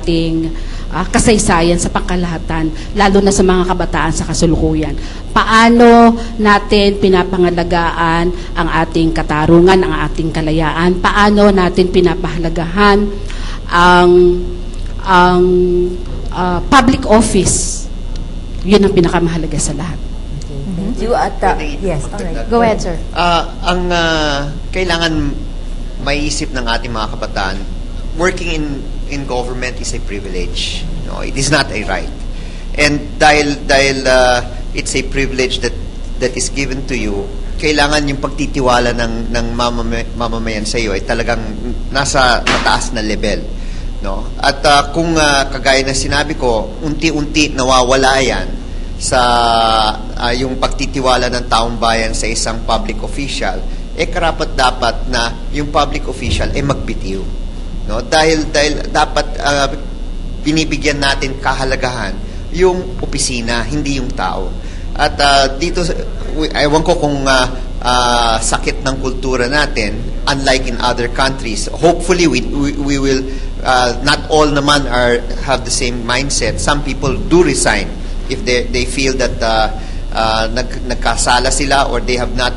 ating kasaysayan sa pangkalahatan, lalo na sa mga kabataan sa kasalukuyan. Paano natin pinapangalagaan ang ating katarungan, ang ating kalayaan? Paano natin pinapahalagahan ang public office? Yun ang pinakamahalaga sa lahat. You at yes, all right. Go ahead, sir. Ang kailangan maiisip ng ating mga kabataan, working in government is a privilege. No, it is not a right. And dahil it's a privilege that is given to you, kailangan yung pagtitiwala ng mamamayan sa iyo ay talagang nasa mataas na level. No? At kung kagaya na sinabi ko, unti-unti nawawala yan sa yung pagtitiwala ng taong bayan sa isang public official, karapat-dapat na yung public official magbitiw. No? Dahil dapat binibigyan natin kahalagahan yung opisina, hindi yung tao. At dito, ewan ko kung sakit ng kultura natin, unlike in other countries. Hopefully, we will, not all naman have the same mindset. Some people do resign if they feel that nagkasala sila or they have not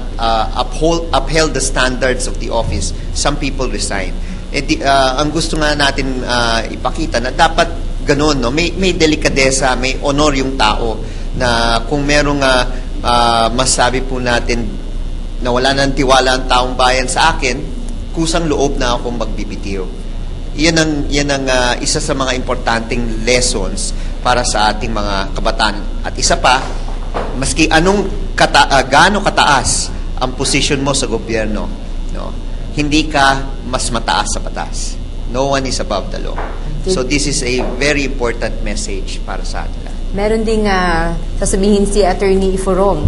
upheld the standards of the office. Some people resign. Ang gusto nga natin ipakita na dapat ganun, no? May delikadesa, may honor yung tao na kung merong masabi po natin na wala nang tiwala ang taong bayan sa akin, kusang loob na akong magbibitiw. Yan ang isa sa mga importanteng lessons para sa ating mga kabataan. At isa pa, maski anong gaano kataas ang posisyon mo sa gobyerno, no? Hindi ka mas mataas sa batas. No one is above the law. So this is a very important message para sa atin. Meron ding sasabihin si Attorney Ifurong.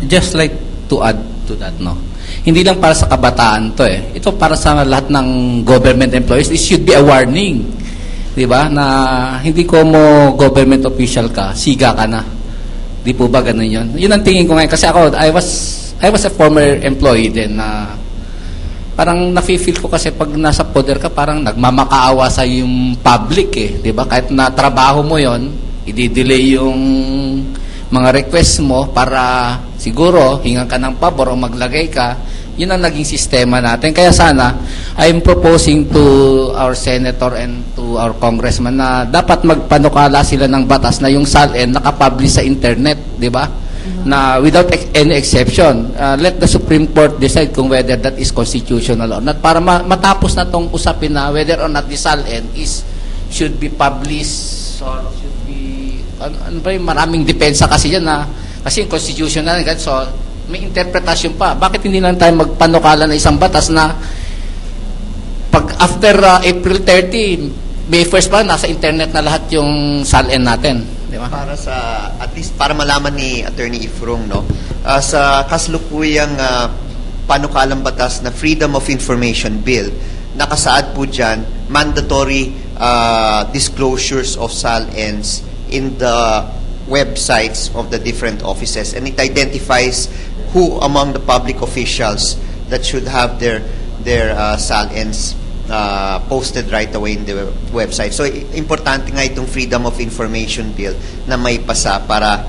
Just like to add to that, no? Hindi lang para sa kabataan to Ito para sa lahat ng government employees. It should be a warning. Di ba? Na hindi ko mo government official ka, siga ka na. Di po ba ganun yun? Yun ang tingin ko ngayon. Kasi ako, I was a former employee din na parang nafe-feel ko kasi pag nasa poder ka, parang nagmamakaawa sa yung public di ba? Kahit na trabaho mo yon, i-delay yung mga request mo para siguro hingan ka ng pabor o maglagay ka. Yun ang naging sistema natin. Kaya sana, I'm proposing to our senator and to our congressman na dapat magpanukala sila ng batas na yung SALN nakapublish sa internet, di ba? Na without any exception, let the Supreme Court decide kung whether that is constitutional or not, para matapos na tong usapin na whether or not the SALN should be published or should be maraming depensa kasi yan na kasi constitutional so may interpretasyon pa. Bakit hindi lang tayo magpanukala na isang batas na pag after April 30 May 1st pa nasa internet na lahat yung SALN natin? Di ba? Para sa, at least para malaman ni Attorney Ifurong, no? Sa kasalukuyang panukalang batas na Freedom of Information Bill, nakasaad po dyan mandatory disclosures of SALNs in the websites of the different offices, and it identifies who among the public officials that should have their SALNs posted right away in the website. So importante nga itong Freedom of Information Bill na may pasa para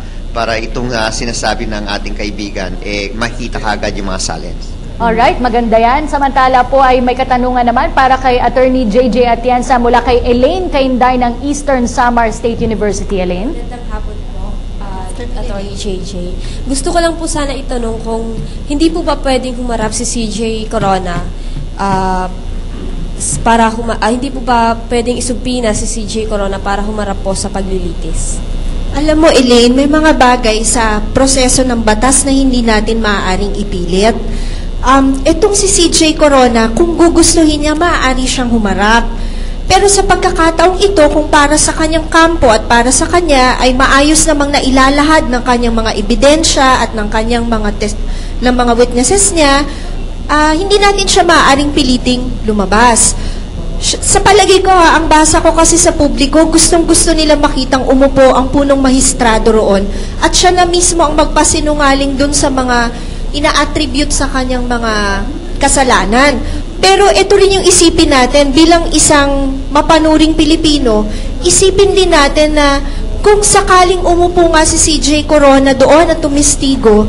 itong sinasabi ng ating kaibigan makita kagad yung mga SALNs. Alright, maganda yan. Samantala po ay may katanungan naman para kay Attorney JJ Atienza mula kay Elaine Cainday ng Eastern Samar State University. Elaine? Magandang hapon po, Attorney JJ. Gusto ko lang po sana itanong kung hindi po ba pwedeng humarap si CJ Corona hindi po ba pwedeng isubpina si CJ Corona para humarap po sa paglilitis? Alam mo, Elaine, may mga bagay sa proseso ng batas na hindi natin maaaring ipilit. Itong si CJ Corona, kung gugustuhin niya, maaari siyang humarap. Pero sa pagkakataong ito, kung para sa kanyang kampo at para sa kanya ay maayos namang nailalahad ng kanyang mga ebidensya at ng kanyang ng mga witnesses niya, hindi natin siya maaaring piliting lumabas. Sa palagay ko, ang basa ko kasi sa publiko, gustong-gusto nila makitang umupo ang punong mahistrado roon at siya na mismo ang magpasinungaling dun sa mga ina-attribute sa kanyang mga kasalanan. Pero ito rin yung isipin natin bilang isang mapanuring Pilipino, isipin din natin na kung sakaling umupo nga si CJ Corona doon at tumistigo,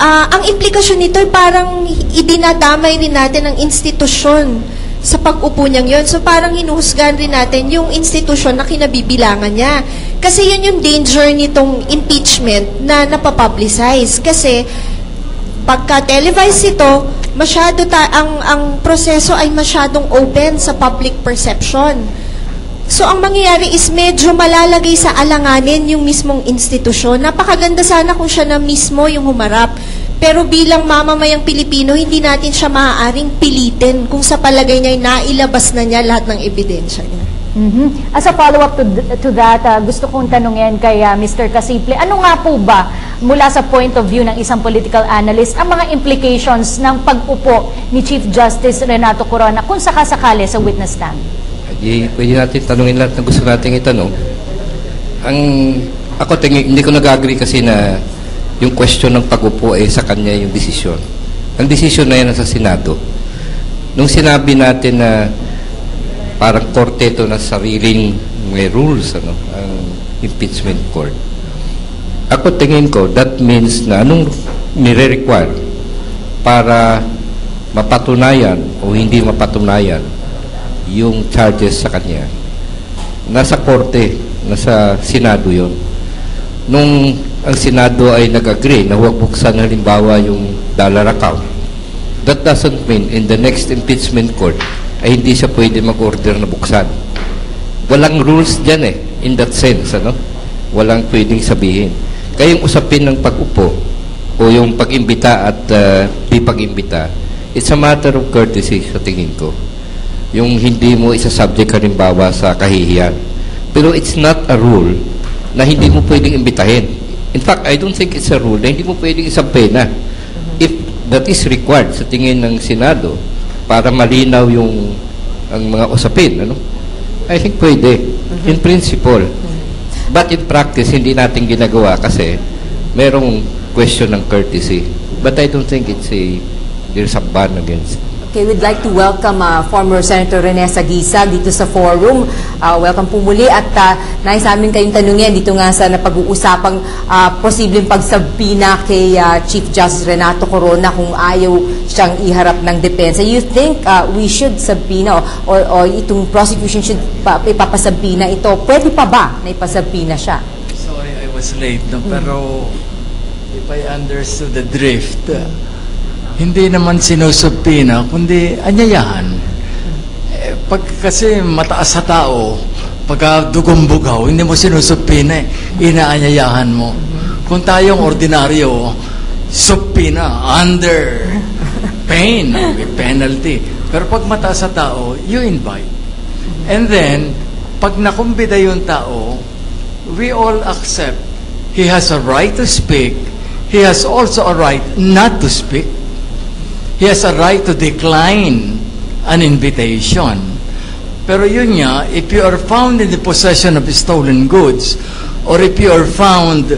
ang implikasyon nito ay parang idinadamay rin natin ang institusyon sa pag-upo niyang yun. So parang hinuhusgahan rin natin yung institusyon na kinabibilangan niya. Kasi yun yung danger nitong impeachment na napapublicize. Kasi pagka televised ito, ang proseso ay masyadong open sa public perception. So, ang mangyayari is medyo malalagay sa alanganin yung mismong institusyon. Napakaganda sana kung siya na mismo yung humarap. Pero bilang mamamayang Pilipino, hindi natin siya maaaring pilitin kung sa palagay niya ay nailabas na niya lahat ng ebidensya niya. As a follow-up to that, gusto kong tanungin kay Mr. Casiple, ano nga po ba, mula sa point of view ng isang political analyst, ang mga implications ng pag-upo ni Chief Justice Renato Corona kung sakasakali sa witness stand? Pwede natin tanungin lahat na gusto natin itanong. Ako hindi ko nag-agree kasi na yung question ng pag-upo sa kanya yung desisyon. Ang desisyon na yan nasa Senado. Nung sinabi natin na parang korte ito na sariling may rules, ang impeachment court. Ako tingin ko, that means na anong nire-require para mapatunayan o hindi mapatunayan yung charges sa kanya. Nasa korte, nasa Senado yon. Nung ang Senado ay nag-agree na huwag buksan halimbawa yung dollar account, that doesn't mean in the next impeachment court ay hindi siya pwede mag-order na buksan. Walang rules dyan in that sense, walang pwedeng sabihin. Kaya yung usapin ng pag-upo o yung pag-imbita at di pag-imbita, it's a matter of courtesy sa tingin ko. Yung hindi mo isa-subject halimbawa sa kahihiyan. Pero it's not a rule na hindi mo pwedeng imbitahin. In fact, I don't think it's a rule na hindi mo pwedeng isang pena. If that is required sa tingin ng Senado para malinaw ang mga usapin, I think pwede. In principle. But in practice, hindi natin ginagawa kasi merong question ng courtesy. But I don't think there's a ban against it. Okay, we'd like to welcome former Senator Rene Saguisag dito sa forum. Welcome po muli at nais namin kayong tanungin dito nga sa napag-uusapang posibleng pagsabina kay Chief Justice Renato Corona kung ayaw siyang iharap ng depensa. You think we should sabina o itong prosecution should ipapasabina ito? Pwede pa ba na ipasabina siya? Sorry, I was late. Pero if I understood the drift, hindi naman sinusubpina, kundi anyayahan. Kasi mataas sa tao, pagka dugong-bugaw, hindi mo sinusubpina, inaanyayahan mo. Kung tayong ordinaryo, subpina, under pain, with penalty. Pero pag mataas sa tao, you invite. And then, pag nakumbida yung tao, we all accept he has a right to speak, he has also a right not to speak. He has a right to decline an invitation. Pero yun nga, if you are found in the possession of stolen goods, or if you are found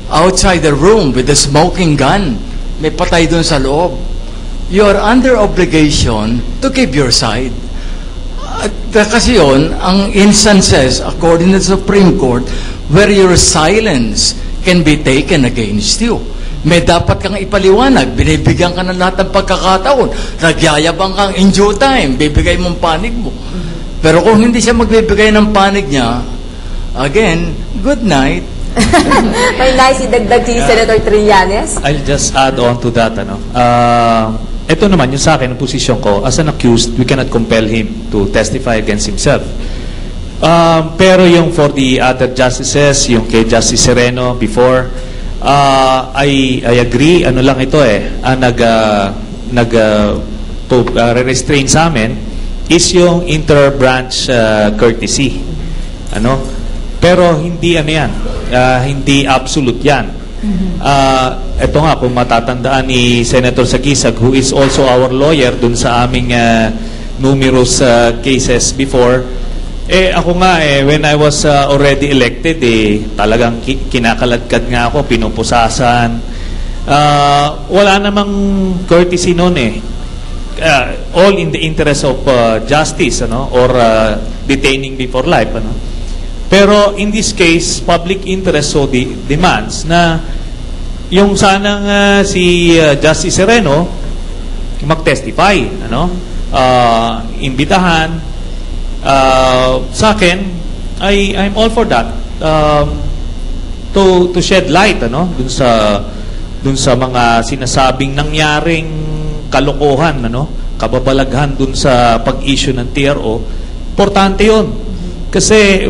outside the room with a smoking gun, may patay dun sa loob, you are under obligation to keep your side. Kasi yun, ang instances, according to the Supreme Court, where your silence can be taken against you. May dapat kang ipaliwanag, binibigyan ka ng lahat ng pagkakataon, nagyayabang kang in due time, bibigay mong panig mo. Pero kung hindi siya magbibigay ng panig niya, again, good night. May nice idagdag si Senator Trillanes. I'll just add on to that. Ito naman, yung sa akin, ang posisyon ko, as an accused, we cannot compel him to testify against himself. Pero yung for the other justices, yung kay Justice Sereno before, I agree, ano lang ito re-restrain sa amin is yung inter-branch courtesy. Pero hindi yan, hindi absolute yan. Ito nga, kung matatandaan ni Senator Saguisag, who is also our lawyer dun sa aming numerous cases before, ako nga when I was already elected, talagang kinakaladkad nga ako, pinupusasan. Wala namang courtesy noon all in the interest of justice, or detaining before life, Pero in this case, public interest so demands na yung sanang si Justice Sereno mag-testify, imbitahan. Sa akin, I'm all for that. To shed light, dun sa mga sinasabing nangyaring kalokohan, kababalaghan dun sa pag-issue ng TRO. Importante 'yun. Kasi